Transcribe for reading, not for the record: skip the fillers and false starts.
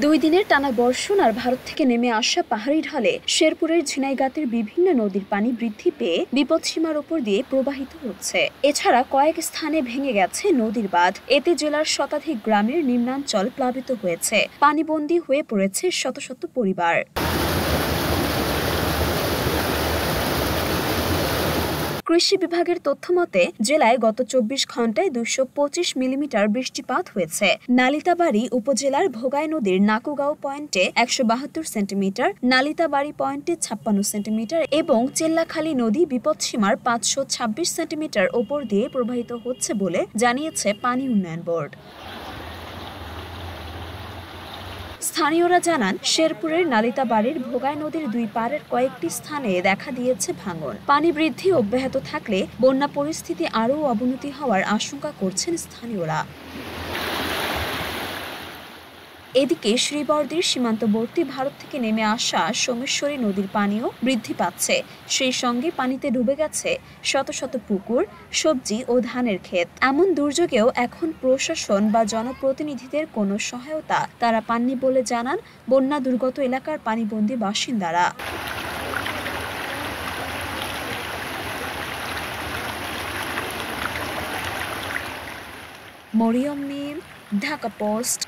দুই দিনের টানা বর্ষণ আর ভারত থেকে নেমে আসা পাহাড়ি ঢলে শেরপুরের ঝিনাইগাতির বিভিন্ন নদীর পানি বৃদ্ধি পেয়ে বিপদসীমার উপর দিয়ে প্রবাহিত হচ্ছে। এছাড়া কয়েক স্থানে ভেঙে গেছে নদীর বাঁধ। এতে জেলার শতাধিক গ্রামের নিম্নাঞ্চল প্লাবিত হয়েছে। পানিবন্দী হয়ে পড়েছে শত শত পরিবার। কৃষি বিভাগের তথ্যমতে জেলায় গত ২৪ ঘন্টায় ২২৫ মিলিমিটার বৃষ্টিপাত হয়েছে। নালিতাবাড়ী উপজেলার ভোগাই নদীর নাকুগাঁও পয়েন্টে ১৭২ সেন্টিমিটার, নালিতাবাড়ী পয়েন্টে ৫৬ সেন্টিমিটার এবং চেল্লাখালী নদী বিপদসীমার ৫২৬ সেন্টিমিটার ওপর দিয়ে প্রবাহিত হচ্ছে বলে জানিয়েছে পানি উন্নয়ন বোর্ড। স্থানীয়রা জানান, শেরপুরের নালিতাবাড়ীর ভোগাই নদীর দুই পাড়ের কয়েকটি স্থানে দেখা দিয়েছে ভাঙন। পানি বৃদ্ধি অব্যাহত থাকলে বন্যা পরিস্থিতি আরও অবনতি হওয়ার আশঙ্কা করছেন স্থানীয়রা। এদিকে শ্রীবরদীর সীমান্তবর্তী ভারত থেকে নেমে আসা সোমেশ্বরী নদীর পানিও বৃদ্ধি পাচ্ছে। সেই সঙ্গে পানিতে ডুবে গেছে শত শত পুকুর, সবজি ও ধানের ক্ষেত। এমন দুর্যোগেও এখন প্রশাসন বা জনপ্রতিনিধিদের কোনো সহায়তা তারা পাননি বলে জানান বন্যা দুর্গত এলাকার পানিবন্দী বাসিন্দারা। মরিয়ম মিম, ঢাকা পোস্ট।